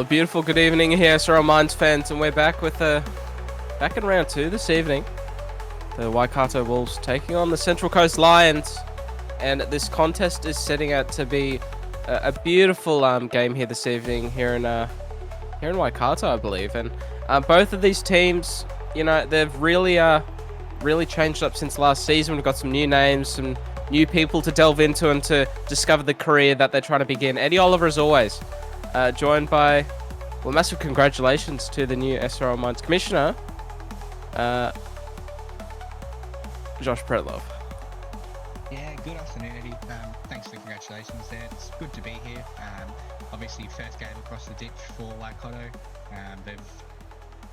a beautiful good evening here, SRL Mines fans, and we're back with back in round 2 this evening. The Waikato Wolves taking on the Central Coast Lions, and this contest is setting out to be a beautiful game here this evening here in Waikato, I believe. And both of these teams, you know, they've really changed up since last season. We've got some new names, some new people to delve into and to discover the career that they're trying to begin. Eddie Oliver, as always, joined by, well, massive congratulations to the new SRL Mines Commissioner, Josh Pretlove. Yeah, good afternoon, Eddie. Thanks for the congratulations there. It's good to be here. Obviously, first game across the ditch for Waikato. They've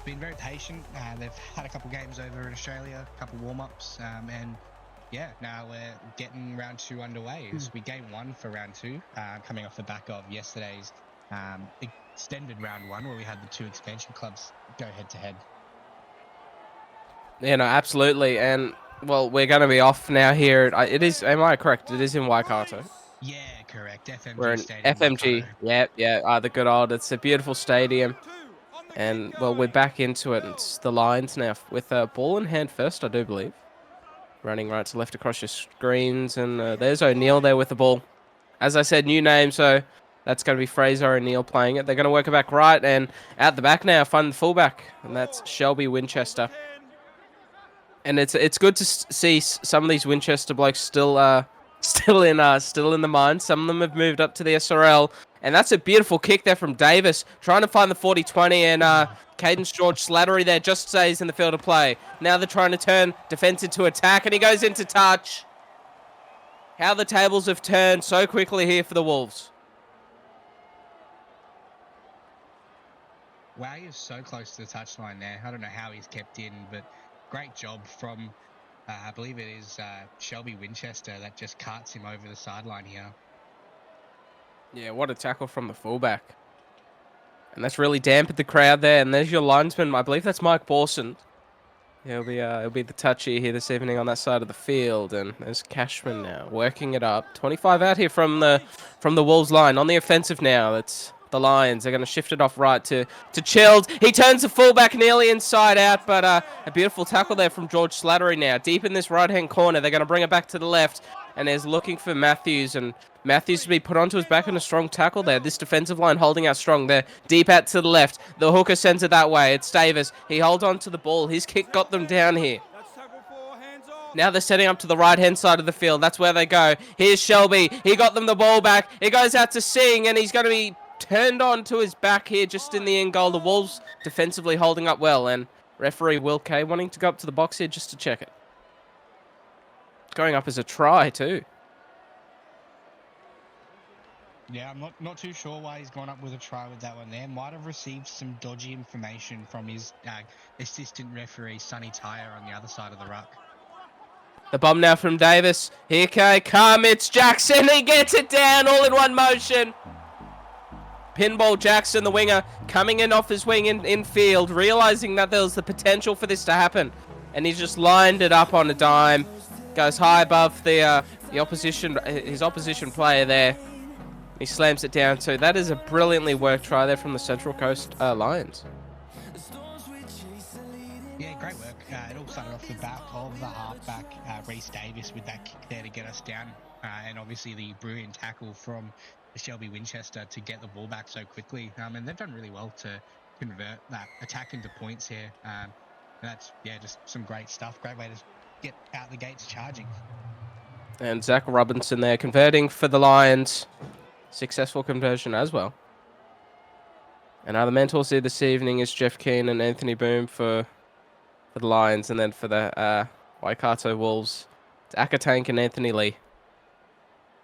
been very patient. They've had a couple games over in Australia, a couple warm-ups, and yeah, now we're getting round 2 underway. This will be game 1 for round 2, coming off the back of yesterday's extended round 1, where we had the 2 expansion clubs go head-to-head. Yeah, no, absolutely. And, well, we're going to be off now here. It is, am I correct? It is in Waikato. Yeah, correct. FMG We're in Stadium. FMG. Waikato. The good old. It's a beautiful stadium. And, well, we're back into it. It's the Lions now with a ball in hand first, I do believe. Running right to left across your screens. And there's O'Neill there with the ball. As I said, new name, so that's going to be Fraser O'Neill playing it. They're going to work it back right, and out the back now, find the fullback, and that's Shelby Winchester. And it's good to see some of these Winchester blokes still in the mine. Some of them have moved up to the SRL, and that's a beautiful kick there from Davis, trying to find the 40-20, and Cadence George Slattery there just stays in the field of play. Now they're trying to turn defense into attack, and he goes into touch. How the tables have turned so quickly here for the Wolves. Wow, he is so close to the touchline there. I don't know how he's kept in, but great job from, I believe it is Shelby Winchester that just carts him over the sideline here. Yeah, what a tackle from the fullback. And that's really dampened the crowd there. And there's your linesman. I believe that's Mike Borson. He'll be the touchy here this evening on that side of the field. And there's Cashman now working it up. 25 out here from the Wolves line. On the offensive now, it's the Lions. They're going to shift it off right to Chilled. He turns the fullback nearly inside out, but a beautiful tackle there from George Slattery now. Deep in this right-hand corner. They're going to bring it back to the left. And there's looking for Matthews, and Matthews to be put onto his back in a strong tackle there. This defensive line holding out strong there. Deep out to the left. The hooker sends it that way. It's Davis. He holds on to the ball. His kick got them down here. Now they're setting up to the right-hand side of the field. That's where they go. Here's Shelby. He got them the ball back. It goes out to Singh, and he's going to be turned on to his back here just in the end goal. The Wolves defensively holding up well, and referee Will Kay wanting to go up to the box here just to check it. Going up as a try too. Yeah, I'm not too sure why he's gone up with a try with that one there. Might have received some dodgy information from his assistant referee, Sonny Tyre, on the other side of the ruck. The bomb now from Davis. Here come, it's Jackson. He gets it down all in one motion. Pinball Jackson, the winger, coming in off his wing in field, realizing that there was the potential for this to happen. And he's just lined it up on a dime. Goes high above the his opposition player there. He slams it down too. That is a brilliantly worked try there from the Central Coast Lions. Yeah, great work. It all started off the back of the halfback, Reece Davis, with that kick there to get us down. And obviously the brilliant tackle from Shelby Winchester to get the ball back so quickly. And they've done really well to convert that attack into points here. And that's, yeah, just some great stuff. Great way to get out the gates charging. And Zach Robinson there converting for the Lions. Successful conversion as well. And our mentors here this evening is Jeff Keane and Anthony Boom for the Lions, and then for the Waikato Wolves, it's Akatank and Anthony Lee.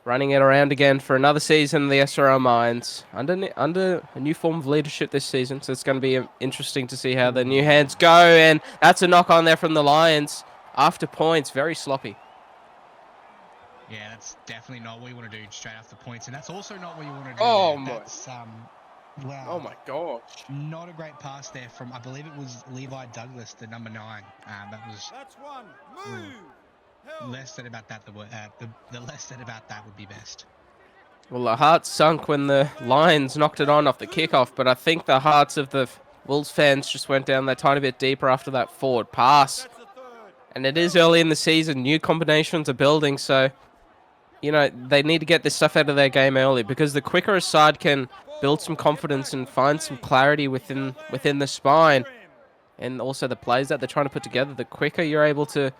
Running it around again for another season of the SRL Mines under a new form of leadership this season. So it's going to be interesting to see how the new hands go. And that's a knock on there from the Lions after points. Very sloppy. Yeah, that's definitely not what you want to do straight after points. And that's also not what you want to do. Oh, my. That's, wow. Oh, my gosh. Not a great pass there from, I believe it was Levi Douglas, the number 9. That's one. Move. Less said about that, the less said about that would be best. Well, the hearts sunk when the Lions knocked it on off the kickoff, but I think the hearts of the Wolves fans just went down that tiny bit deeper after that forward pass. And it is early in the season, new combinations are building, so, you know, they need to get this stuff out of their game early, because the quicker a side can build some confidence and find some clarity within the spine, and also the plays that they're trying to put together, the quicker you're able to,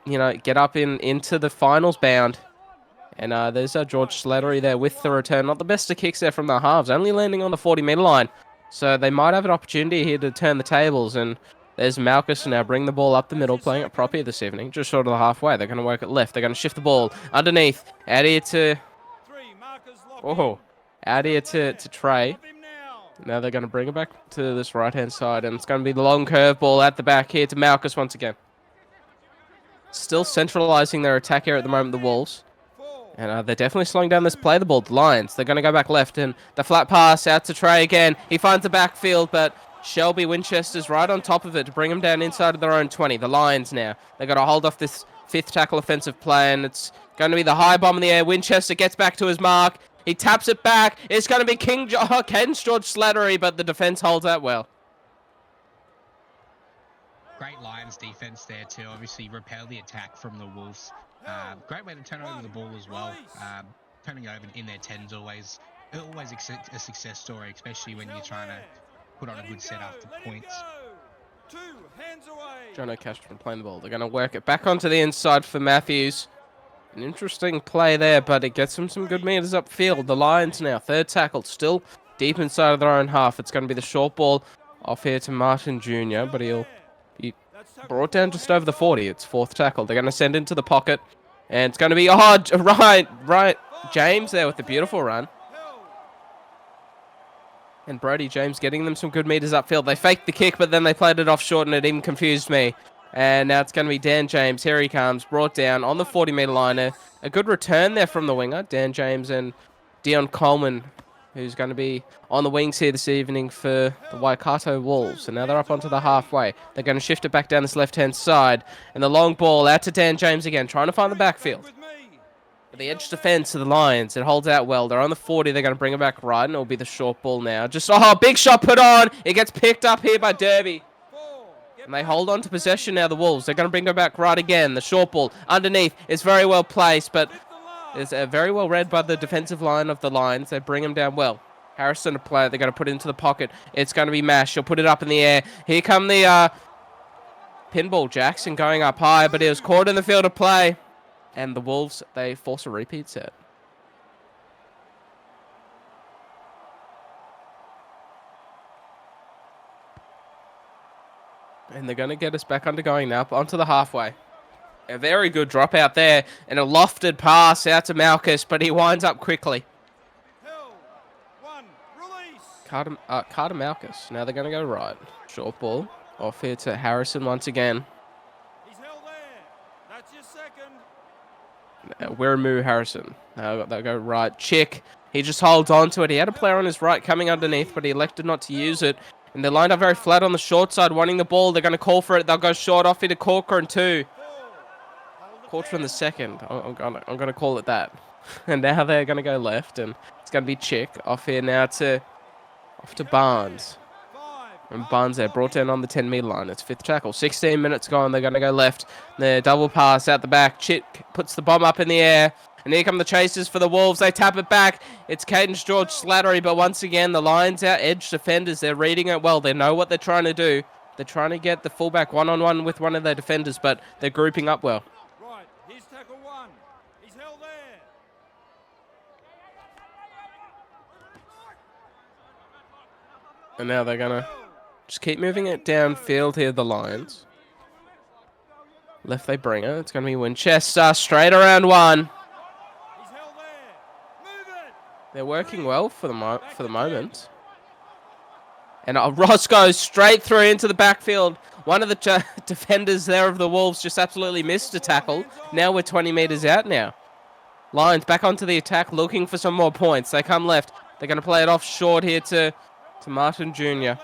you know, get up into the finals bound. And there's George Slattery there with the return. Not the best of kicks there from the halves, only landing on the 40-meter line. So they might have an opportunity here to turn the tables. And there's Malchus now bring the ball up the middle, playing it properly this evening, just short of the halfway. They're going to work it left. They're going to shift the ball underneath. Out here to... Oh, out here to Trey. Now they're going to bring it back to this right-hand side. And it's going to be the long curve ball at the back here to Malchus once again. Still centralizing their attack here at the moment, the Wolves. And they're definitely slowing down this play, the ball. The Lions, they're going to go back left. And the flat pass out to Trey again. He finds the backfield, but Shelby Winchester's right on top of it to bring him down inside of their own 20. The Lions now, they've got to hold off this fifth tackle offensive play. And it's going to be the high bomb in the air. Winchester gets back to his mark. He taps it back. It's going to be Ken George Slattery, but the defense holds that well. Great Lions defense there to obviously repel the attack from the Wolves. Great way to turn over the ball as well. Turning over in their 10's always a success story, especially when you're trying to put on a good set after points. Jono Cashman playing the ball. They're going to work it back onto the inside for Matthews. An interesting play there, but it gets them some good meters upfield. The Lions now, third tackle, still deep inside of their own half. It's going to be the short ball off here to Martin Jr., but he'll be brought down just over the 40. It's fourth tackle. They're going to send into the pocket, and it's going to be, right, James there with the beautiful run. And Brody James getting them some good meters upfield. They faked the kick, but then they played it off short, and it even confused me. And now it's going to be Dan James. Here he comes, brought down on the 40-meter line. A good return there from the winger, Dan James, and Dion Coleman, who's going to be on the wings here this evening for the Waikato Wolves. And now they're up onto the halfway. They're going to shift it back down this left-hand side. And the long ball out to Dan James again, trying to find the backfield. The edge defense of the Lions, it holds out well. They're on the 40. They're going to bring it back right, and it'll be the short ball now. Just, big shot put on. It gets picked up here by Derby. And they hold on to possession now, the Wolves. They're going to bring it back right again. The short ball underneath is very well placed, but it's very well read by the defensive line of the Lions. They bring him down well. Harrison to play it. They're going to put it into the pocket. It's going to be Mash. He'll put it up in the air. Here come the pinball Jackson going up high, but he was caught in the field of play. And the Wolves, they force a repeat set. And they're going to get us back undergoing now, onto the halfway. A very good drop out there, and a lofted pass out to Malchus, but he winds up quickly. Carter Malchus. Now they're going to go right. Short ball off here to Harrison once again. He's held there. That's your second. Wiramu Harrison. Now they'll go right. Chick. He just holds on to it. He had a player on his right coming underneath, but he elected not to use it. And they're lined up very flat on the short side, wanting the ball. They're going to call for it. They'll go short off into Corker and 2. Corker in the second. I'm going to call it that. And now they're going to go left, and it's going to be Chick off here now to Barnes. And Barnes there, brought down on the 10-meter line. It's fifth tackle. 16 minutes gone. They're going to go left. The double pass out the back. Chick puts the bomb up in the air. And here come the chasers for the Wolves. They tap it back. It's Caden George Slattery, but once again, the Lions out edge defenders. They're reading it well. They know what they're trying to do. They're trying to get the fullback one-on-one with one of their defenders, but they're grouping up well. Right, here's tackle 1. He's held there. And now they're going to just keep moving it downfield here, the Lions. Left they bring it. It's going to be Winchester straight around 1. They're working well for the moment. And Ross goes straight through into the backfield. One of the defenders there of the Wolves just absolutely missed a tackle. Now we're 20 meters out now. Lions back onto the attack, looking for some more points. They come left. They're going to play it off short here to Martin Jr.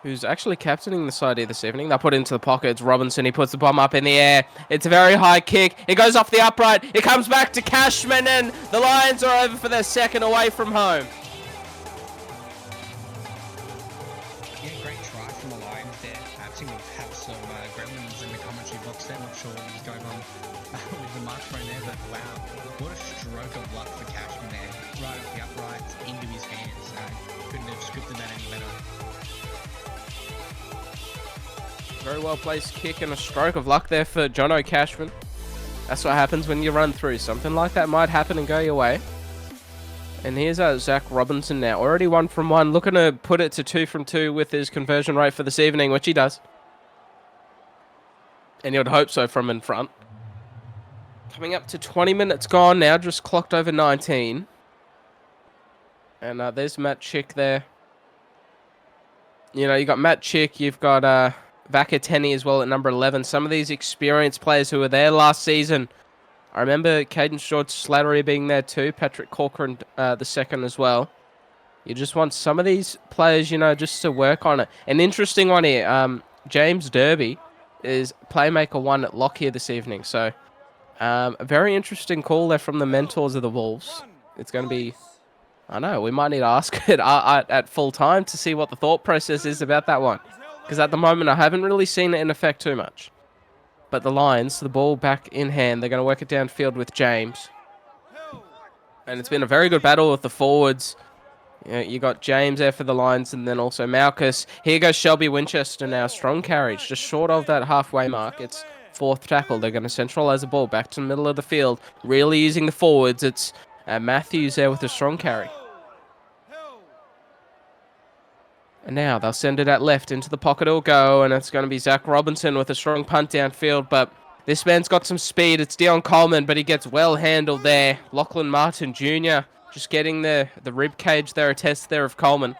who's actually captaining the side here this evening. They'll put it into the pocket. It's Robinson. He puts the bomb up in the air. It's a very high kick. It goes off the upright. It comes back to Cashman, and the Lions are over for their second away from home. Yeah, great try from the Lions there. I think we've had some gremlins in the commentary box there. Not sure what was going on with the microphone there, but wow, what a stroke of luck for Cashman there. Right off the upright, into his hands. Couldn't have scripted that any better. Very well placed kick and a stroke of luck there for Jono Cashman. That's what happens when you run through. Something like that might happen and go your way. And here's Zach Robinson now. Already 1 from 1. Looking to put it to 2 from 2 with his conversion rate for this evening, which he does. And you would hope so from in front. Coming up to 20 minutes gone now. Just clocked over 19. And there's Matt Chick there. You know, you got Matt Chick. You've got Vakateni as well at number 11. Some of these experienced players who were there last season. I remember Caden George-Slattery being there too. Patrick Corcoran the second as well. You just want some of these players, you know, just to work on it. An interesting one here. James Derby is playmaker 1 at lock here this evening. So a very interesting call there from the mentors of the Wolves. It's going to be... I know, we might need to ask it at full time to see what the thought process is about that one. Because at the moment, I haven't really seen it in effect too much. But the Lions, the ball back in hand. They're going to work it downfield with James. And it's been a very good battle with the forwards. You got James there for the Lions and then also Malchus. Here goes Shelby Winchester now. Strong carriage, just short of that halfway mark. It's 4th tackle. They're going to centralise the ball back to the middle of the field. Really using the forwards. It's Matthews there with a strong carry. And now they'll send it at left into the pocket. It'll go, and it's going to be Zach Robinson with a strong punt downfield. But this man's got some speed. It's Dion Coleman, but he gets well handled there. Lachlan Martin Jr. just getting the rib cage there, a test there of Coleman.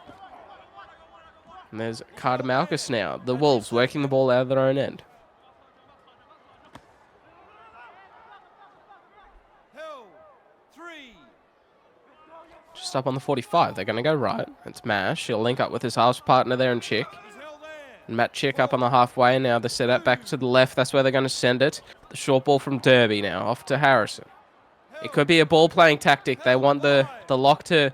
And there's Carter Malchus now. The Wolves working the ball out of their own end. Just up on the 45. They're going to go right. It's Mash. He'll link up with his halves partner there and Chick. And Matt Chick up on the halfway. Now they set it back to the left. That's where they're going to send it. The short ball from Derby now. Off to Harrison. It could be a ball-playing tactic. They want the lock to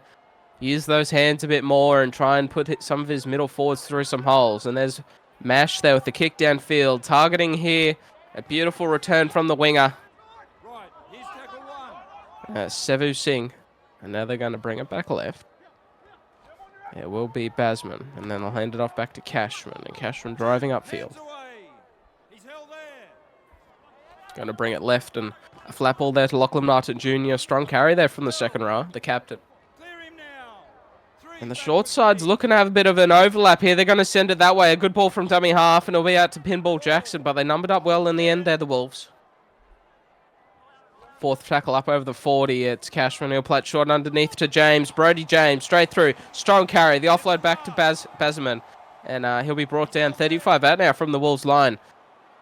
use those hands a bit more and try and put some of his middle forwards through some holes. And there's Mash there with the kick downfield. Targeting here. A beautiful return from the winger. Sevu Singh. And now they're going to bring it back left. It will be Basman. And then they'll hand it off back to Cashman. And Cashman driving upfield. Going to bring it left. And a flat ball there to Lachlan Martin Jr. Strong carry there from the second row. The captain. And the short side's looking to have a bit of an overlap here. They're going to send it that way. A good ball from dummy half. And it'll be out to Pinball Jackson. But they numbered up well in the end there, the Wolves. 4th tackle up over the 40. It's Cashman. He'll play it short underneath to James. Brody James straight through. Strong carry. The offload back to Basman. And he'll be brought down 35 out now from the Wolves line.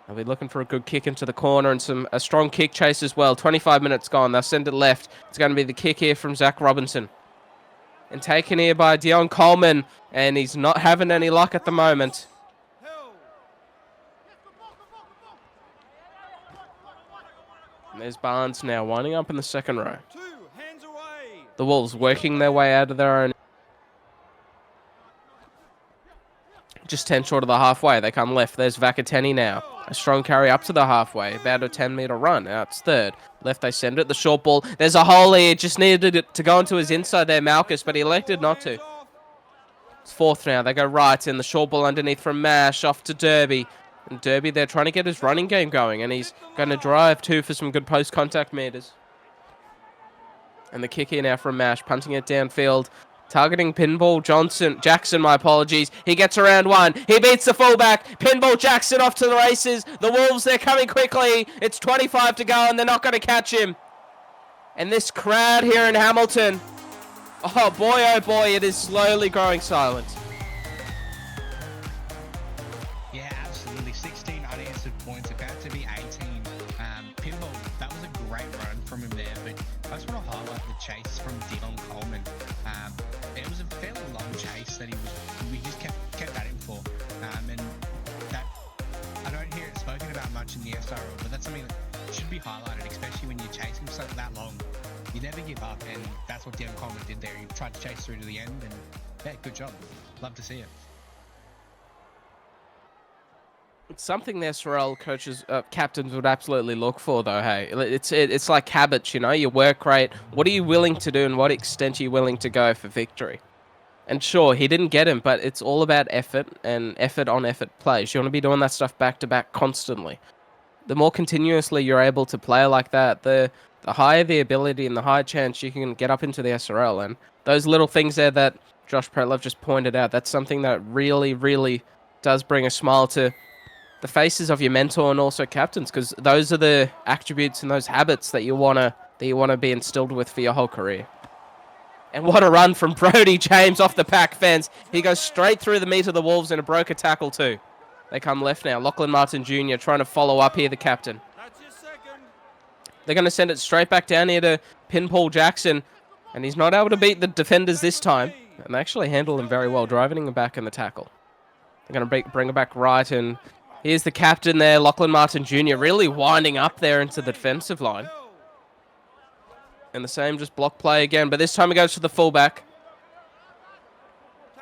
They'll be looking for a good kick into the corner and a strong kick chase as well. 25 minutes gone. They'll send it left. It's going to be the kick here from Zach Robinson. And taken here by Dion Coleman. And he's not having any luck at the moment. And there's Barnes now winding up in the second row. The Wolves working their way out of their own. Just 10 short of the halfway. They come left. There's Vakateni now. A strong carry up to the halfway. About a 10-meter run. Now it's 3rd. Left they send it. The short ball. There's a hole here. Just needed it to go into his inside there, Malchus, but he elected not to. It's 4th now. They go right in. The short ball underneath from Mash. Off to Derby. And Derby, they're trying to get his running game going. And he's going to drive, too, for some good post-contact meters. And the kick here now from Mash. Punting it downfield. Targeting Pinball Jackson, my apologies. He gets around one. He beats the fullback. Pinball Jackson off to the races. The Wolves, they're coming quickly. It's 25 to go, and they're not going to catch him. And this crowd here in Hamilton. Oh, boy, it is slowly growing silent. Yeah, absolutely. 16 unanswered points, about to be 18. Pinball, that was a great run from him there, but I just want to highlight the chase from Dion Coleman. It was a fairly long chase that we just kept at him for. much in the SRL, but that's something that should be highlighted, especially when you're chasing something that long. You never give up, and that's what Dion Coleman did there. He tried to chase through to the end, and yeah, good job. Love to see it. It's something the SRL coaches, captains would absolutely look for, though. Hey, it's like habits, you know. You work rate. What are you willing to do, and what extent are you willing to go for victory? And sure, he didn't get him, but it's all about effort and effort on effort plays. You want to be doing that stuff back to back constantly. The more continuously you're able to play like that, the higher the ability and the higher chance you can get up into the SRL. And those little things there that Josh Pretlove just pointed out, that's something that really, really does bring a smile to the faces of your mentor and also captains, because those are the attributes and those habits that you wanna be instilled with for your whole career. And what a run from Brodie James off the pack fence. He goes straight through the meat of the Wolves and a broke a tackle too. They come left now. Lachlan Martin Jr. trying to follow up here, the captain. They're going to send it straight back down here to pin Paul Jackson. And he's not able to beat the defenders this time. And they actually handle him very well, driving him back in the tackle. They're going to bring it back right. And here's the captain there, Lachlan Martin Jr. really winding up there into the defensive line. And the same just block play again. But this time it goes to the fullback.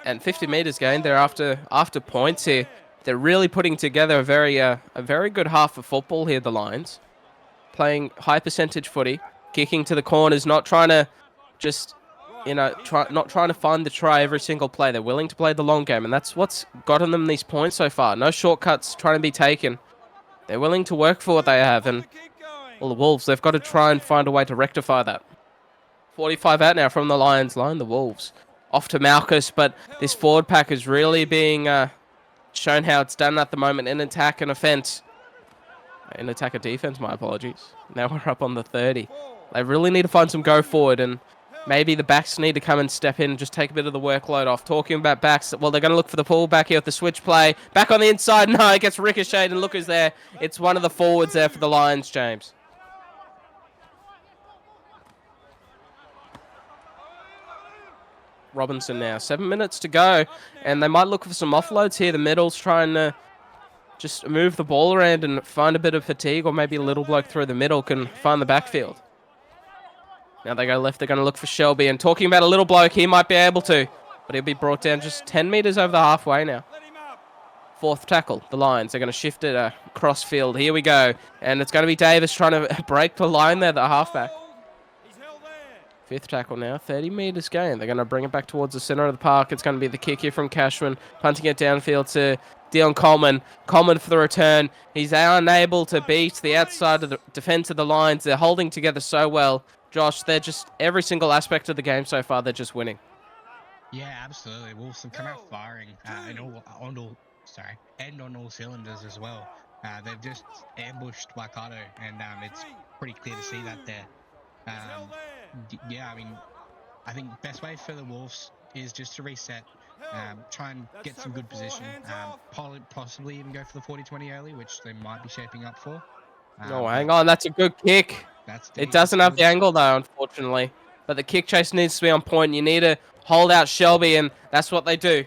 And 50 metres gained there after points here. They're really putting together a very good half of football here, the Lions. Playing high percentage footy, kicking to the corners, not trying to just, not trying to find the try every single play. They're willing to play the long game, and that's what's gotten them these points so far. No shortcuts trying to be taken. They're willing to work for what they have, and well, the Wolves, they've got to try and find a way to rectify that. 45 out now from the Lions line, the Wolves. Off to Malchus, but this forward pack is really being shown how it's done at the moment in attack and offense. In attack and defense, my apologies. Now we're up on the 30. They really need to find some go forward, and maybe the backs need to come and step in and just take a bit of the workload off. Talking about backs, well, they're going to look for the pull back here with the switch play. Back on the inside, no, it gets ricocheted, and look who's there. It's one of the forwards there for the Lions, James. Robinson now. 7 minutes to go, and they might look for some offloads here. The middle's trying to just move the ball around and find a bit of fatigue, or maybe a little bloke through the middle can find the backfield. Now they go left. They're going to look for Shelby, and talking about a little bloke, he might be able to, but he'll be brought down just 10 metres over the halfway now. Fourth tackle, the Lions. They're going to shift it across field. Here we go, and it's going to be Davis trying to break the line there, the halfback. Fifth tackle now, 30 metres gain. They're going to bring it back towards the centre of the park. It's going to be the kick here from Cashman, punting it downfield to Dion Coleman. Coleman for the return. He's unable to beat the outside of the defence of the Lions. They're holding together so well. Josh, they're just, every single aspect of the game so far, they're just winning. Yeah, absolutely. Wolves have come out firing and on all cylinders as well. They've just ambushed Waikato, and it's pretty clear to see that there. Yeah, I mean, I think the best way for the Wolves is just to reset, try and get some good position, possibly even go for the 40-20 early, which they might be shaping up for. Oh, hang on, that's a good kick. It doesn't have the angle though, unfortunately. But the kick chase needs to be on point. You need to hold out Shelby, and that's what they do.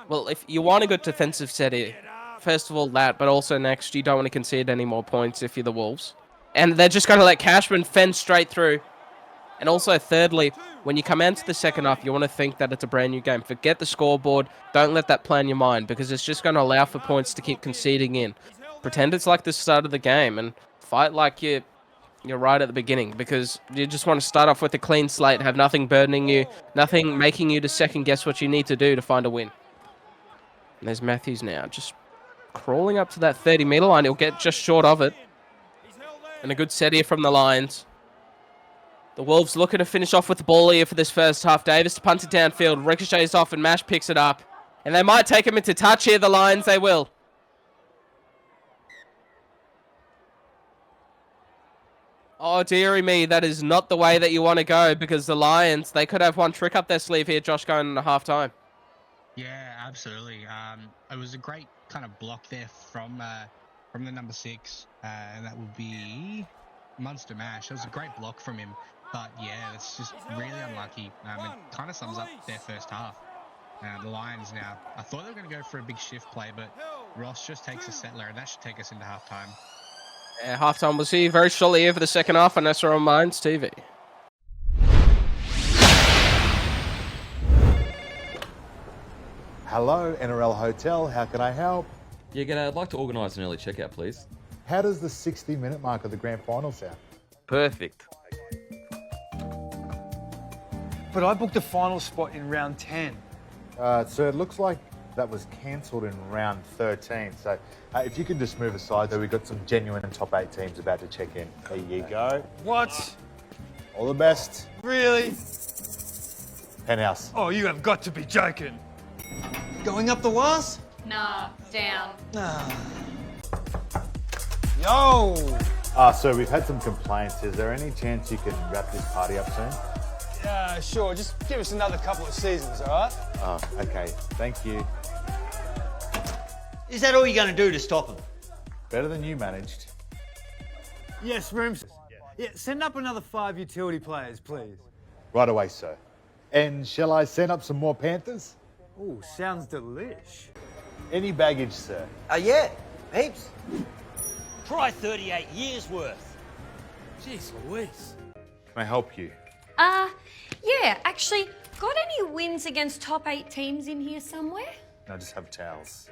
Well, if you want a good defensive set here, first of all that, but also next, you don't want to concede any more points if you're the Wolves. And they're just going to let Cashman fence straight through. And also, thirdly, when you come into the second half, you want to think that it's a brand new game. Forget the scoreboard. Don't let that play in your mind, because it's just going to allow for points to keep conceding in. Pretend it's like the start of the game and fight like you're right at the beginning, because you just want to start off with a clean slate, have nothing burdening you, nothing making you to second guess what you need to do to find a win. And there's Matthews now, just crawling up to that 30-metre line. He'll get just short of it. And a good set here from the Lions. The Wolves looking to finish off with the ball here for this first half. Davis to punt it downfield. Ricochets off and Mash picks it up. And they might take him into touch here, the Lions. They will. Oh, dearie me. That is not the way that you want to go, because the Lions, they could have one trick up their sleeve here, Josh, going into half-time. Yeah, absolutely. It was a great kind of block there from the number 6, and that would be Munster Mash. It was a great block from him, but yeah, it's just really unlucky. It kind of sums up their first half. The Lions now, I thought they were going to go for a big shift play, but Ross just takes a settler, and that should take us into halftime. Yeah, halftime we'll see you very shortly here for the second half on SRL Minds TV. Hello, NRL Hotel. How can I help? Yeah, g'day. I'd like to organise an early checkout, please. How does the 60-minute mark of the grand final sound? Perfect. But I booked a final spot in round 10. So it looks like that was cancelled in round 13. So if you could just move aside, though, we've got some genuine top 8 teams about to check in. There you go. What? All the best. Really? Penthouse. Oh, you have got to be joking. Going up the was? Nah, down. Yo! So we've had some complaints. Is there any chance you can wrap this party up soon? Yeah, sure. Just give us another couple of seasons, all right? Oh, okay. Thank you. Is that all you're going to do to stop them? Better than you managed. Yes, Rooms. Yeah, send up another 5 utility players, please. Right away, sir. And shall I send up some more Panthers? Ooh, sounds delish. Any baggage, sir? Yeah, heaps. Try 38 years worth. Jeez Louise. Can I help you? Yeah, actually, got any wins against top 8 teams in here somewhere? I just have towels.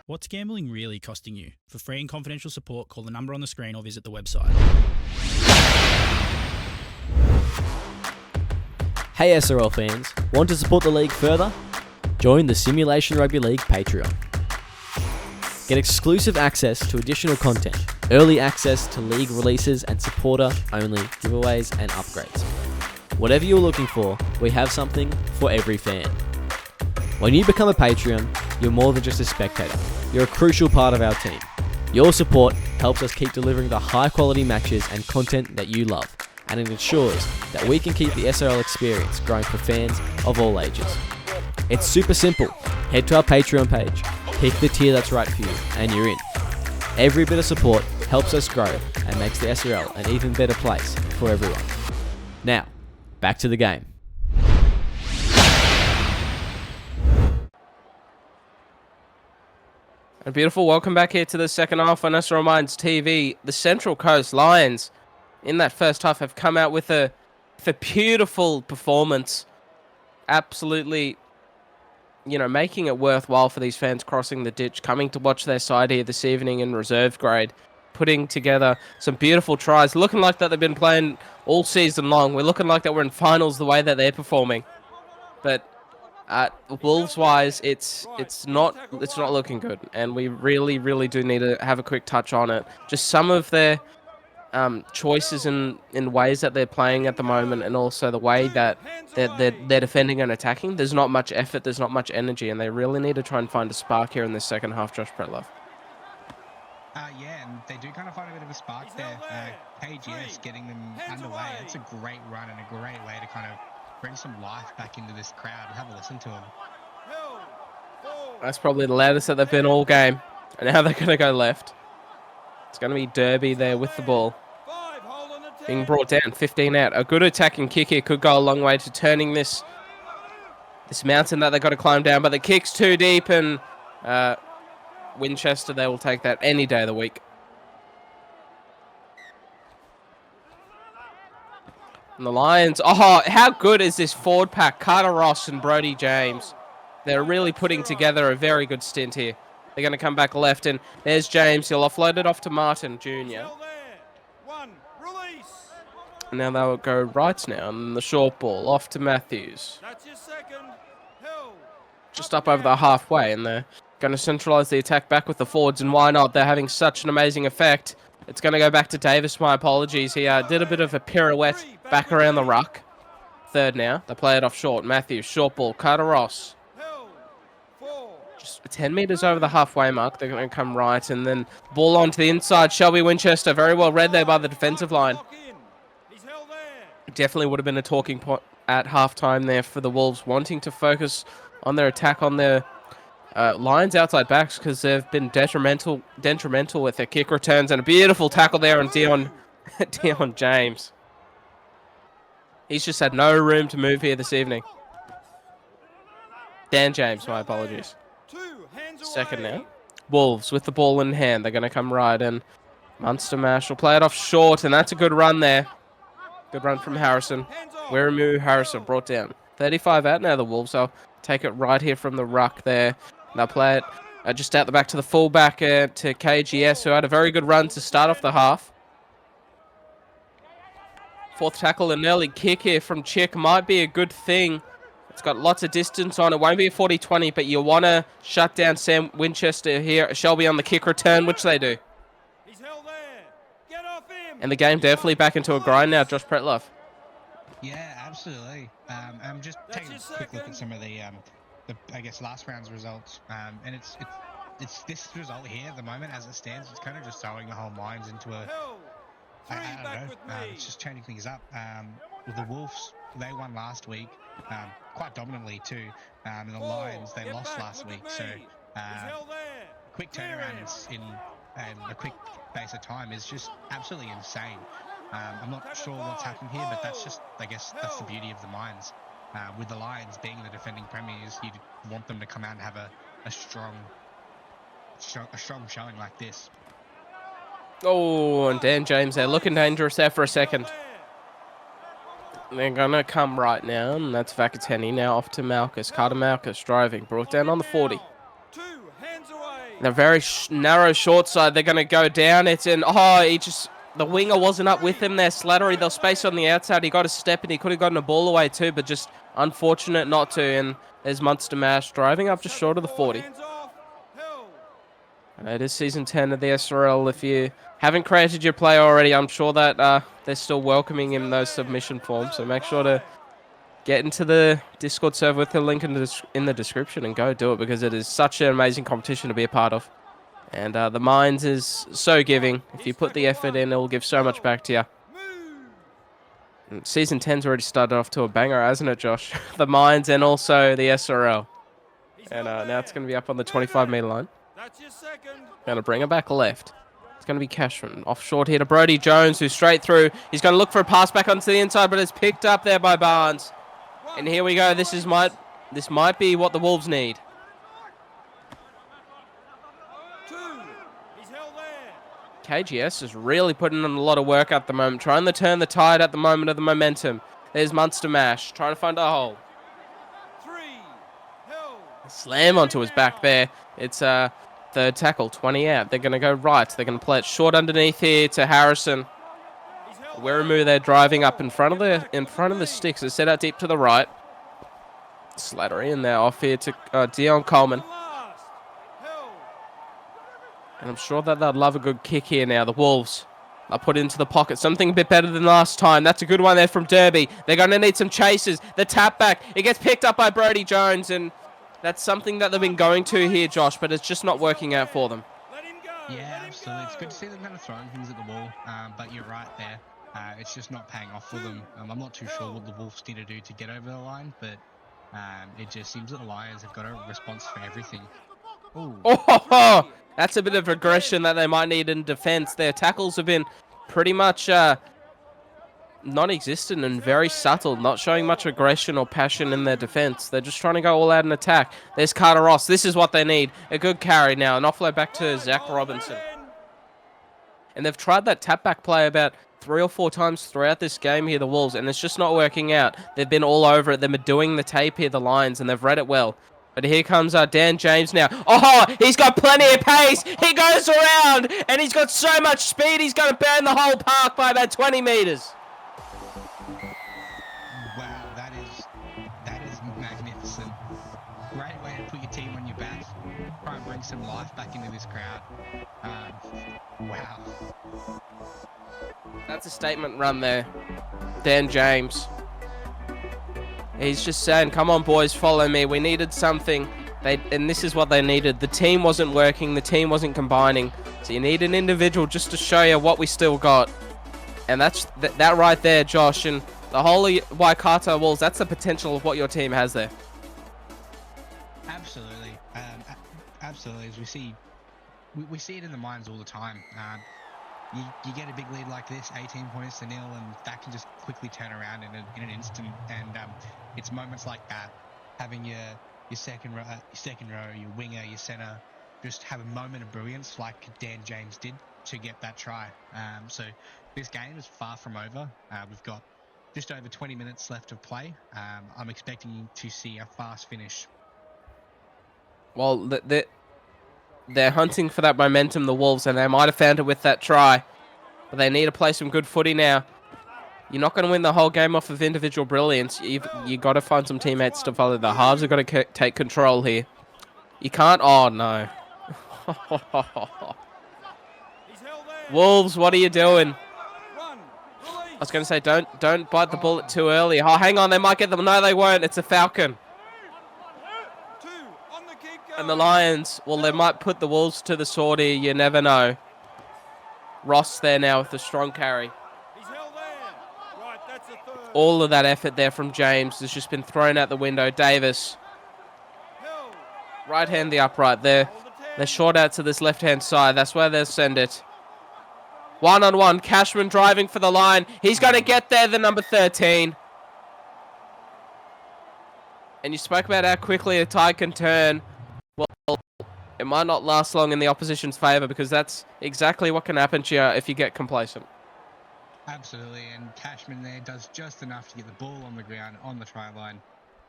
What's gambling really costing you? For free and confidential support, call the number on the screen or visit the website. Hey SRL fans, want to support the league further? Join the Simulation Rugby League Patreon. Get exclusive access to additional content, early access to league releases and supporter-only giveaways and upgrades. Whatever you're looking for, we have something for every fan. When you become a Patreon, you're more than just a spectator. You're a crucial part of our team. Your support helps us keep delivering the high-quality matches and content that you love, and it ensures that we can keep the SRL experience growing for fans of all ages. It's super simple. Head to our Patreon page, pick the tier that's right for you, and you're in. Every bit of support helps us grow and makes the SRL an even better place for everyone. Now, back to the game. A beautiful welcome back here to the second half on SRL Minds TV. The Central Coast Lions in that first half have come out with a beautiful performance. Absolutely, making it worthwhile for these fans crossing the ditch, coming to watch their side here this evening in reserve grade, putting together some beautiful tries, looking like that they've been playing all season long. We're looking like that we're in finals the way that they're performing. But Wolves-wise, it's not looking good, and we really do need to have a quick touch on it. Just some of their choices in ways that they're playing at the moment, and also the way that they're defending and attacking. There's not much effort, there's not much energy, and they really need to try and find a spark here in this second half. Josh Pretlove. Yeah, and they do kind of find a bit of a spark there. KGS getting them underway. It's a great run and a great way to kind of bring some life back into this crowd and have a listen to them. That's probably the loudest that they've been all game. And now they're going to go left. It's going to be Derby there with the ball. Being brought down, 15 out. A good attacking kick here could go a long way to turning this mountain that they've got to climb down. But the kick's too deep, and Winchester, they will take that any day of the week. And the Lions, how good is this forward pack? Carter Ross and Brodie James. They're really putting together a very good stint here. They're going to come back left, and there's James. He'll offload it off to Martin Jr. And now they'll go right now, and the short ball off to Matthews. Just up over the halfway, and they're going to centralise the attack back with the forwards, and why not? They're having such an amazing effect. It's going to go back to Davis. My apologies. He did a bit of a pirouette back around the ruck. Third now. They play it off short. Matthews, short ball. Carter Ross. Just 10 metres over the halfway mark. They're going to come right, and then ball onto the inside. Shelby Winchester, very well read there by the defensive line. Definitely would have been a talking point at halftime there for the Wolves, wanting to focus on their attack on their Lions outside backs, because they've been detrimental with their kick returns, and a beautiful tackle there on Dion James. He's just had no room to move here this evening. Dan James, my apologies. Second now. Wolves with the ball in hand. They're going to come right in. Munster Mash will play it off short, and that's a good run there. Good run from Harrison. Wiramu Harrison brought down. 35 out now, the Wolves. I'll take it right here from the ruck there. They'll play it just out the back to the fullback to KGS, who had a very good run to start off the half. Fourth tackle, an early kick here from Chick might be a good thing. It's got lots of distance on it. Won't be a 40-20, but you want to shut down Sam Winchester here. Shelby on the kick return, which they do. He's held there. Get off him. And the game definitely back into a grind now, Josh Pretlove. Yeah, absolutely. I'm just taking a quick look at some of the I guess last round's results, and it's this result here at the moment as it stands. It's kind of just throwing the whole lines into a I don't know. It's just changing things up. With the Wolves, they won last week, quite dominantly too. And the Lions, they lost last week. So quick turnaround in a quick space of time is just absolutely insane. I'm not sure what's happened here, but that's just, I guess, that's the beauty of the Lions. With the Lions being the defending premiers, you'd want them to come out and have a strong showing like this. Oh, and Dan James there looking dangerous there for a second. They're going to come right now, and that's Vakateni now off to Malchus. Carter Malchus driving, brought down on the 40. The very narrow short side, they're going to go down. It's in, the winger wasn't up with him there. Slattery, they'll space on the outside. He got a step, and he could have gotten a ball away too, but just unfortunate not to. And there's Munster Mash driving up just short of the 40. And it is season 10 of the SRL. If you haven't created your player already, I'm sure that they're still welcoming him in those submission forms. So make sure to get into the Discord server with the link in the description and go do it, because it is such an amazing competition to be a part of. And the Mines is so giving. If you put the effort in, it will give so much back to you. And season 10's already started off to a banger, hasn't it, Josh? The Mines and also the SRL. And now it's going to be up on the 25-meter line. Going to bring it back left. It's going to be Cashman. Off short here to Brodie Jones, who's straight through. He's going to look for a pass back onto the inside, but it's picked up there by Barnes. And here we go. This might be what the Wolves need. KGS is really putting in a lot of work at the moment, trying to turn the tide at the moment of the momentum. There's Munster Mash, trying to find a hole. Slam onto his back there. It's third tackle, 20 out. They're going to go right. They're going to play it short underneath here to Harrison. Wiramu, they're driving up in front of the sticks. They're set out deep to the right. Slattery, and they're off here to Dion Coleman. And I'm sure that they'd love a good kick here now, the Wolves. They'll put it into the pocket. Something a bit better than last time. That's a good one there from Derby. They're going to need some chases. The tap back. It gets picked up by Brodie Jones, and that's something that they've been going to here, Josh, but it's just not working out for them. Yeah, absolutely. It's good to see them kind of throwing things at the wall, but you're right there. It's just not paying off for them. I'm not too sure what the Wolves need to do to get over the line, but it just seems that the Lions have got a response for everything. Ooh. Oh, that's a bit of aggression that they might need in defense. Their tackles have been pretty much non-existent and very subtle, not showing much aggression or passion in their defense. They're just trying to go all out in attack. There's Carter Ross. This is what they need. A good carry now. An offload back to Zach Robinson. And they've tried that tap back play about 3 or 4 times throughout this game here, the Wolves, and it's just not working out. They've been all over it. They've been doing the tape here, the Lions, and they've read it well. But here comes Dan James now. Oh, he's got plenty of pace. He goes around, and he's got so much speed, he's going to burn the whole park by about 20 meters. Wow, that is magnificent. Great way to put your team on your back. Try and bring some life back into this crowd. Wow. That's a statement run there. Dan James. He's just saying, come on, boys, follow me. We needed something. And this is what they needed. The team wasn't working. The team wasn't combining. So you need an individual just to show you what we still got. And that's that right there, Josh. And the whole Waikato Wolves, that's the potential of what your team has there. Absolutely. Absolutely. As we see it in the Mines all the time. You get a big lead like this, 18 points to 0, and that can just quickly turn around in an instant. And it's moments like that, having your second row, your winger, your center, just have a moment of brilliance like Dan James did to get that try. So this game is far from over. We've got just over 20 minutes left of play. I'm expecting to see a fast finish. Well, they're hunting for that momentum, the Wolves, and they might have found it with that try. But they need to play some good footy now. You're not going to win the whole game off of individual brilliance. You got to find some teammates to follow. The halves have got to take control here. You can't. Oh no. Wolves, what are you doing? I was going to say, don't bite the bullet too early. Oh, hang on, they might get them. No, they won't. It's a Falcon. And the Lions, well, they might put the Wolves to the sword here. You never know. Ross there now with the strong carry. All of that effort there from James has just been thrown out the window. Davis. Right hand the upright there. They're short out to this left-hand side. That's where they'll send it. One-on-one. Cashman driving for the line. He's going to get there, the number 13. And you spoke about how quickly a tide can turn. Well, it might not last long in the opposition's favour because that's exactly what can happen to you if you get complacent. Absolutely, and Cashman there does just enough to get the ball on the ground on the try line.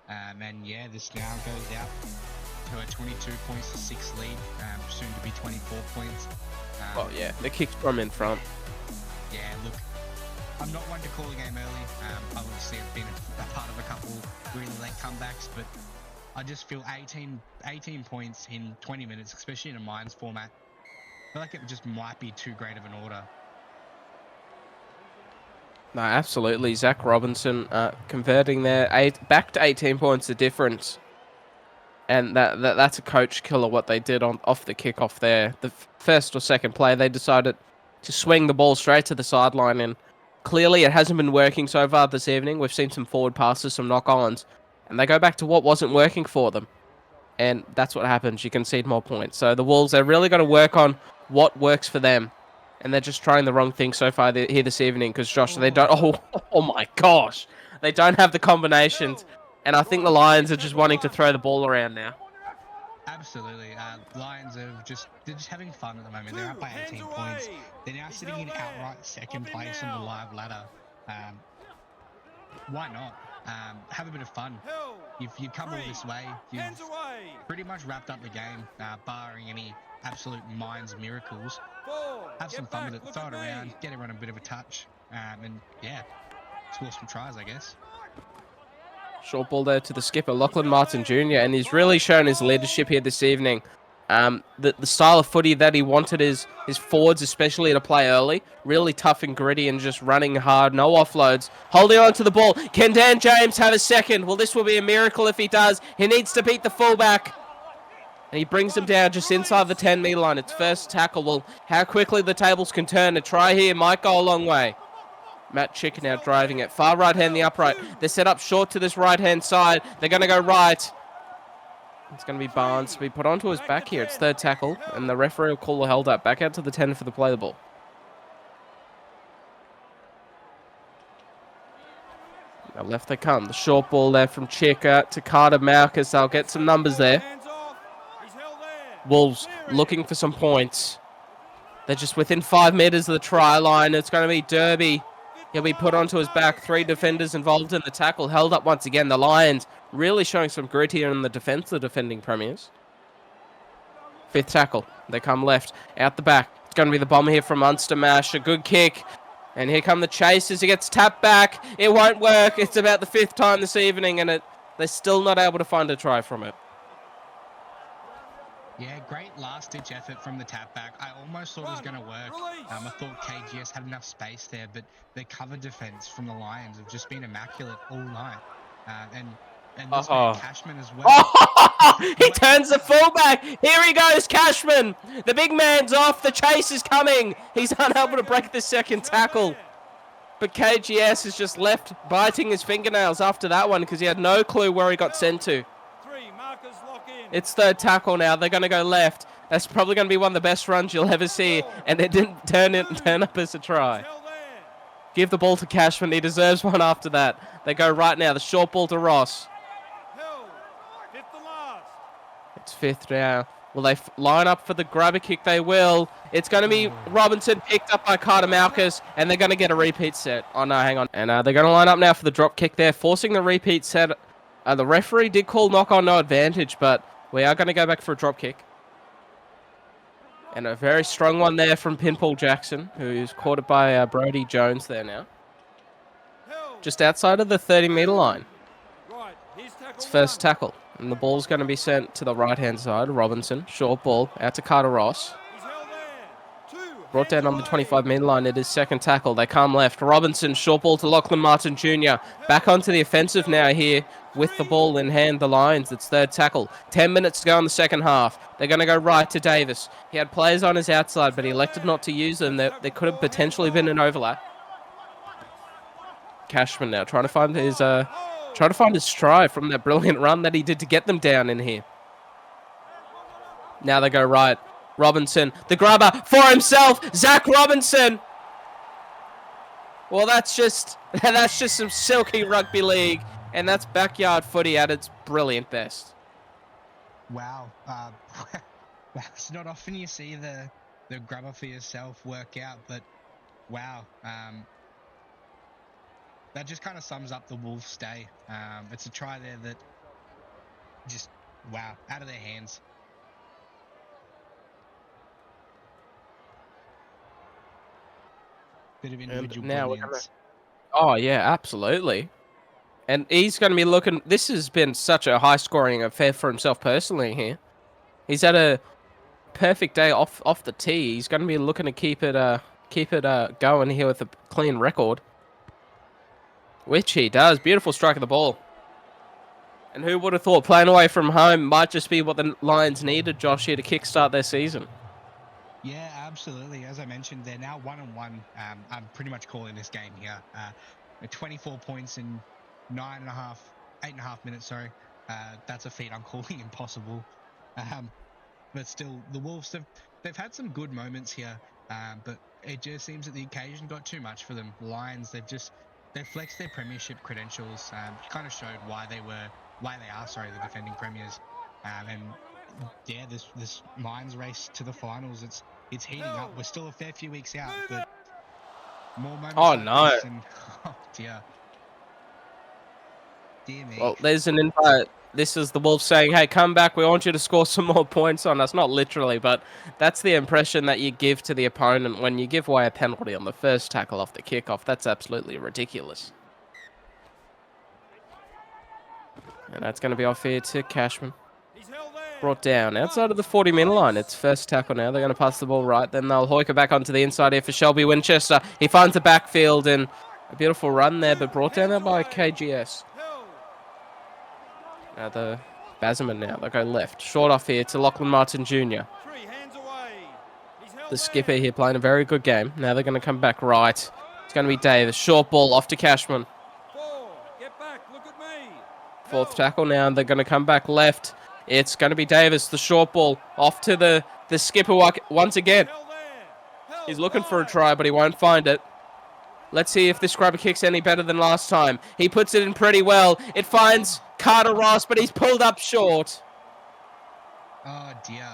And yeah, this now goes out to a 22 points to 6 lead, soon to be 24 points. Oh yeah, the kick's from in front. Yeah, look, I'm not one to call a game early. Obviously, I've been a part of a couple really late comebacks, but I just feel 18 points in 20 minutes, especially in a Mines format, I feel like it just might be too great of an order. No, absolutely. Zach Robinson converting there. Back to 18 points the difference. And that's a coach killer, what they did off the kickoff there. The first or second play, they decided to swing the ball straight to the sideline. And clearly it hasn't been working so far this evening. We've seen some forward passes, some knock-ons. And they go back to what wasn't working for them. And that's what happens. You concede more points. So the Wolves, they're really got to work on what works for them. And they're just trying the wrong thing so far here this evening because, Josh, they don't... Oh, my gosh. They don't have the combinations. And I think the Lions are just wanting to throw the ball around now. Absolutely. Lions they're just having fun at the moment. They're up by 18 points. They're now sitting in outright second place on the live ladder. Why not? Have a bit of fun. You've come all this way. You've pretty much wrapped up the game, barring any absolute Mines miracles. Have some fun with it, throw it around, get everyone a bit of a touch, and yeah, score some tries, I guess. Short ball there to the skipper, Lachlan Martin Jr., and he's really shown his leadership here this evening. The style of footy that he wanted his forwards especially to play early, really tough and gritty and just running hard, no offloads, holding on to the ball. Can Dan James have a second? Well, this will be a miracle if he does. He needs to beat the fullback. And he brings him down just inside the 10-metre line. It's first tackle. Well, how quickly the tables can turn. A try here might go a long way. Matt Chick now driving it. Far right hand, the upright. They're set up short to this right-hand side. They're going to go right. It's going to be Barnes to be put onto his back here. It's third tackle. And the referee will call the held up. Back out to the 10 for the play the ball. Now left they come. The short ball there from Chick to Carter Malkus. They'll get some numbers there. Wolves looking for some points. They're just within 5 meters of the try line. It's going to be Derby. He'll be put onto his back. 3 defenders involved in the tackle. Held up once again. The Lions really showing some grit here in the defense, the defending premiers. 5th tackle. They come left. Out the back. It's going to be the bomber here from Munster Mash. A good kick. And here come the Chasers. He gets tapped back. It won't work. It's about the 5th time this evening, and they're still not able to find a try from it. Yeah, great last-ditch effort from the tap back. I almost thought it was going to work. I thought KGS had enough space there, but their cover defense from the Lions have just been immaculate all night. And this Cashman as well. He turns the fullback. Here he goes, Cashman. The big man's off. The chase is coming. He's unable to break the second tackle. But KGS is just left biting his fingernails after that one because he had no clue where he got sent to. It's third tackle now. They're going to go left. That's probably going to be one of the best runs you'll ever see. And it didn't turn up as a try. Give the ball to Cashman. He deserves one after that. They go right now. The short ball to Ross. It's 5th now. Will they line up for the grubber kick? They will. It's going to be Robinson picked up by Carter Malkus, and they're going to get a repeat set. Oh, no, hang on. And they're going to line up now for the drop kick there, forcing the repeat set. The referee did call knock on no advantage, but we are going to go back for a drop kick. And a very strong one there from Pinball Jackson, who's caught it by Brody Jones there now. Just outside of the 30-meter line. It's first tackle. And the ball's going to be sent to the right-hand side. Robinson, short ball, out to Carter Ross. Brought down on the 25-meter line. It is second tackle. They come left. Robinson, short ball to Lachlan Martin Jr. Back onto the offensive now here with the ball in hand. The Lions, it's third tackle. 10 minutes to go in the second half. They're going to go right to Davis. He had players on his outside, but he elected not to use them. There could have potentially been an overlap. Cashman now trying to find his stride from that brilliant run that he did to get them down in here. Now they go right. Robinson, the grabber for himself. Zach Robinson. Well, that's just some silky rugby league, and that's backyard footy at its brilliant best. Wow. It's not often you see the grabber for yourself work out, but wow. That just kind of sums up the Wolves' day. It's a try there that just, wow, out of their hands. Bit of individual brilliance. Oh, yeah, absolutely. And he's going to be looking... This has been such a high-scoring affair for himself personally here. He's had a perfect day off the tee. He's going to be looking to keep it going here with a clean record. Which he does. Beautiful strike of the ball. And who would have thought playing away from home might just be what the Lions needed, Josh, here to kickstart their season? Yeah, absolutely. As I mentioned, they're now 1-1. I'm pretty much calling this game here. 24 points in 8.5 minutes, sorry. That's a feat I'm calling impossible. But still, the Wolves, they've had some good moments here, but it just seems that the occasion got too much for them. The Lions, they've flexed their premiership credentials, kind of showed why they are the defending premiers. And yeah, this Lions race to the finals, it's heating up. We're still a fair few weeks out, but more moments. Oh, like no. this and, oh dear. Dear me. Well, there's an invite. This is the Wolves saying, hey, come back. We want you to score some more points on us. Not literally, but that's the impression that you give to the opponent when you give away a penalty on the first tackle off the kickoff. That's absolutely ridiculous. And that's going to be off here to Cashman. Brought down outside of the 40-meter line. It's first tackle now. They're going to pass the ball right. Then they'll hoik it back onto the inside here for Shelby Winchester. He finds the backfield and a beautiful run there, but brought down there by KGS. Now the Basman now. They'll go left. Short off here to Lachlan Martin Jr. The skipper here playing a very good game. Now they're going to come back right. It's going to be Davis. Short ball off to Cashman. Fourth tackle now. They're going to come back left. It's going to be Davis. The short ball off to the skipper once again. He's looking for a try, but he won't find it. Let's see if this grabber kick's any better than last time. He puts it in pretty well. It finds Carter Ross, but he's pulled up short. Oh, dear.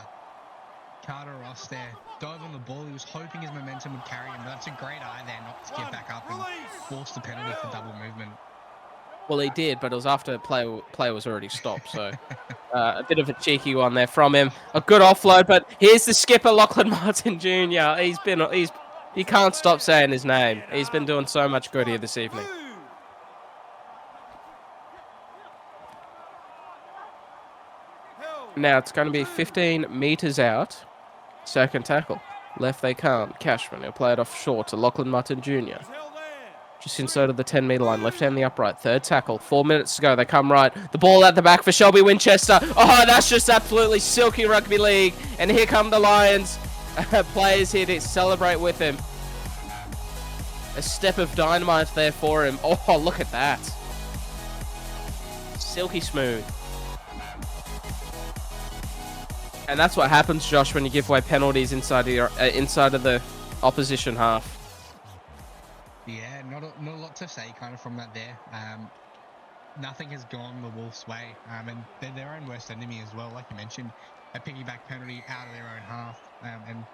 Carter Ross there. Dove on the ball. He was hoping his momentum would carry him. That's a great eye there not to get back up and force the penalty for double movement. Well, he did, but it was after play was already stopped. So a bit of a cheeky one there from him. A good offload, but here's the skipper, Lachlan Martin Jr. You can't stop saying his name. He's been doing so much good here this evening. Now it's going to be 15 meters out. Second tackle. Left they can't. Cashman, he'll play it off short to Lachlan Martin Jr. Just inside of the 10-meter line. Left hand the upright. Third tackle. 4 minutes to go. They come right. The ball at the back for Shelby Winchester. Oh, that's just absolutely silky rugby league. And here come the Lions. Players here to celebrate with him. A step of dynamite there for him. Oh, look at that. Silky smooth. And that's what happens, Josh, when you give away penalties inside of the opposition half. Yeah, not a lot to say kind of from that there. nothing has gone the Wolves' way, and they're their own worst enemy as well. Like you mentioned, a piggyback penalty out of their own half, and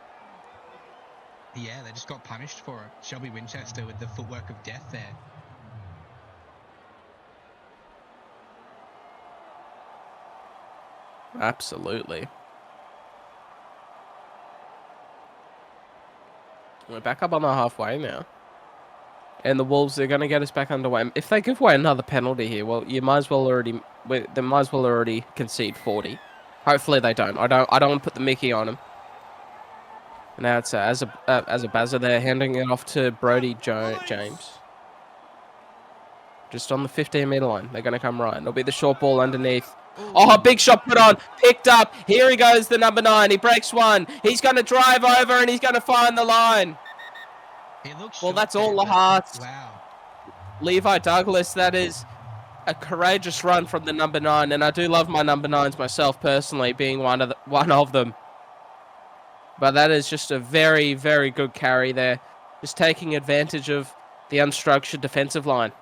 yeah, they just got punished for it. Shelby Winchester with the footwork of death there. Absolutely. We're back up on the halfway now. And the Wolves are going to get us back underway. If they give away another penalty here, well, they might as well already concede 40. Hopefully they don't. I don't want to put the Mickey on them. Now it's as a buzzer there, handing it off to Brody James. Just on the 15-meter line. They're going to come right. It'll be the short ball underneath. Oh, big shot put on. Picked up. Here he goes, the number 9. He breaks one. He's going to drive over and he's going to find the line. Well, that's all the hearts. Wow. Levi Douglas, that is a courageous run from the number 9. And I do love my number 9s myself personally, being one of them. But that is just a very, very good carry there. Just taking advantage of the unstructured defensive line.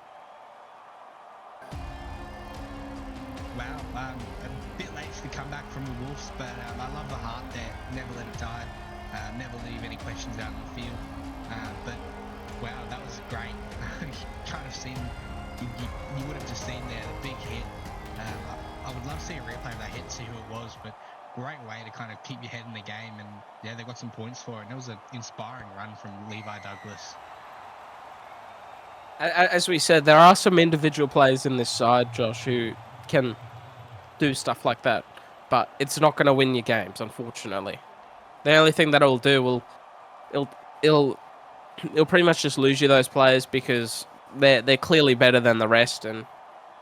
Wow, a bit late for the comeback from the Wolves, but I love the heart there. Never let it die. Never leave any questions out in the field. But wow, that was great. You kind of seen, you would have just seen there the big hit. I would love to see a replay of that hit, see who it was, but great way to kind of keep your head in the game, and yeah, they got some points for it. And it was an inspiring run from Levi Douglas. As we said, there are some individual players in this side, Josh, who can do stuff like that, but it's not going to win your games, unfortunately. The only thing that it'll do it'll pretty much just lose you those players because they're clearly better than the rest, and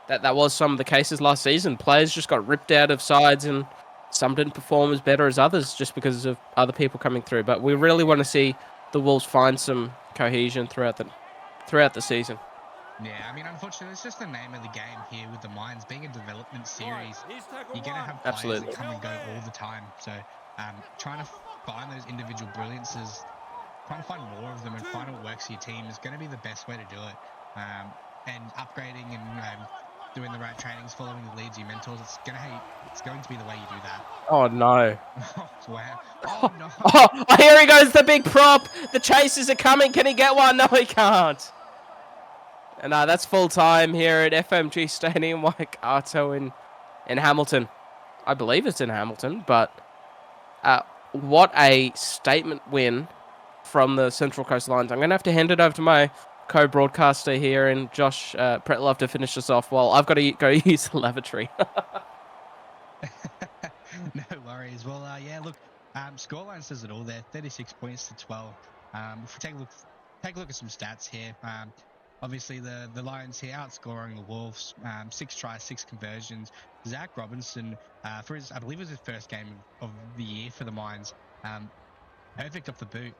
that was some of the cases last season. Players just got ripped out of sides, and some didn't perform as better as others just because of other people coming through. But we really want to see the Wolves find some cohesion throughout the season. Yeah, I mean, unfortunately, it's just the name of the game here with the Mines being a development series. You're going to have players that come and go all the time. So trying to find those individual brilliances, trying to find more of them and find what works for your team is going to be the best way to do it. And upgrading and doing the right trainings, following the leads, your mentors, it's going to be the way you do that. Oh, no. Wow. Oh, no. Oh, here he goes, the big prop. The chasers are coming. Can he get one? No, he can't. And that's full time here at FMG Stadium, Waikato in Hamilton. I believe it's in Hamilton, but what a statement win from the Central Coast Lions. I'm going to have to hand it over to my co-broadcaster here, and Josh Pretlove to finish us off while I've got to go use the lavatory. No worries. Well, yeah, look, scoreline says it all there, 36 points to 12. If we take a look at some stats here, obviously the Lions here outscoring the Wolves, 6 tries, 6 conversions. Zach Robinson, I believe it was his first game of the year for the Mines, perfect off the boot.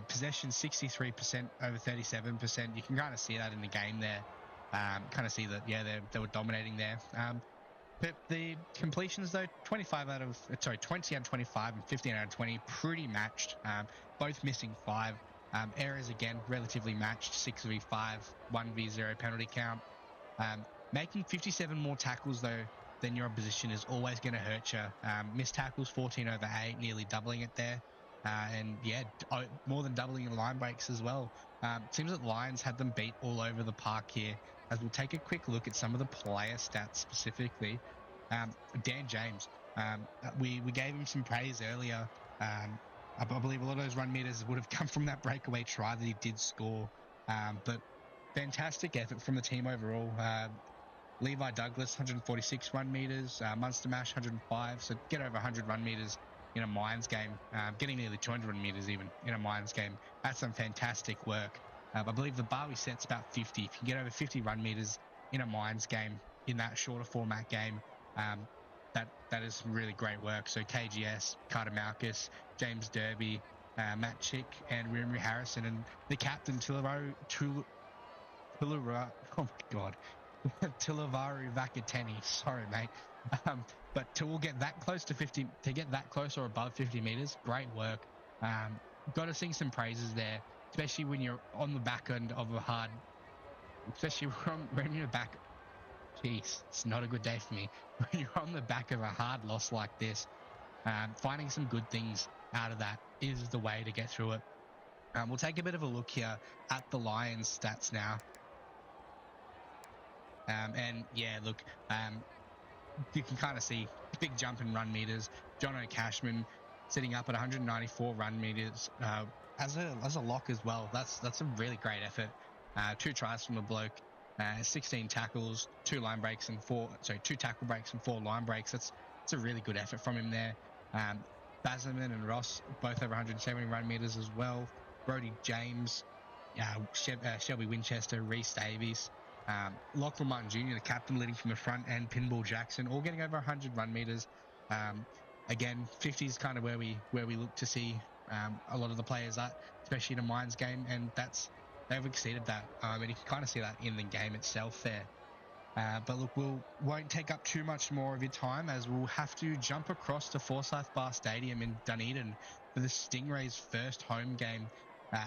Possession 63% over 37%. You can kind of see that in the game there. Kind of see that, yeah, they were dominating there. But the completions though, 20 out of 25 and 15 out of 20, pretty matched. Both missing 5. Errors again, relatively matched, 6v5, 1v0 penalty count. Making 57 more tackles though than your opposition is always going to hurt you. Missed tackles 14 over 8, nearly doubling it there. And yeah, more than doubling in line breaks as well. Seems that Lions had them beat all over the park here. As we'll take a quick look at some of the player stats specifically. Dan James, we gave him some praise earlier. I believe a lot of those run meters would have come from that breakaway try that he did score. But fantastic effort from the team overall. Levi Douglas, 146 run meters. Munster Mash, 105. So get over 100 run meters in a Mines game. Getting nearly 200 run meters even in a Mines game. That's some fantastic work. I believe the bar we set's about 50. If you get over 50 run meters in a Mines game, in that shorter format game, that is some really great work. So KGS, Carter Malkus, James Derby, Matt Chick, and Rimri Harrison, and the captain Tilaru, oh my god, Tilavari Vakateni. Sorry, mate. But to all get that close to 50, to get that close or above 50 meters, great work. Got to sing some praises there, especially when you're on the back end of a hard, especially when you're back. Jeez, it's not a good day for me. When you're on the back of a hard loss like this, finding some good things out of that is the way to get through it. We'll take a bit of a look here at the Lions stats now. And yeah, look, you can kind of see big jump in run meters. Jono Cashman sitting up at 194 run meters as a lock as well. That's a really great effort. 2 tries from the bloke, 16 tackles, 2 tackle breaks and 4 line breaks. That's a really good effort from him there. Basman and Ross both over 170 run meters as well. Brody James, Shelby Winchester, Reece Davies, Lachlan Martin Jr., the captain, leading from the front, and Pinball Jackson, all getting over 100 run meters. Again, 50 is kind of where we look to see a lot of the players at, especially in a Mines game, and they've exceeded that. And you can kind of see that in the game itself there. But look, won't take up too much more of your time, as we'll have to jump across to Forsyth Bar Stadium in Dunedin for the Stingrays' first home game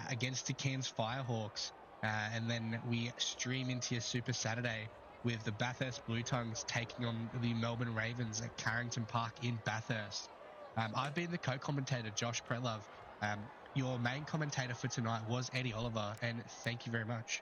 against the Cairns Firehawks. And then we stream into your Super Saturday with the Bathurst Blue Tongues taking on the Melbourne Ravens at Carrington Park in Bathurst. I've been the co-commentator, Josh Pretlove. Your main commentator for tonight was Eddie Oliver, and thank you very much.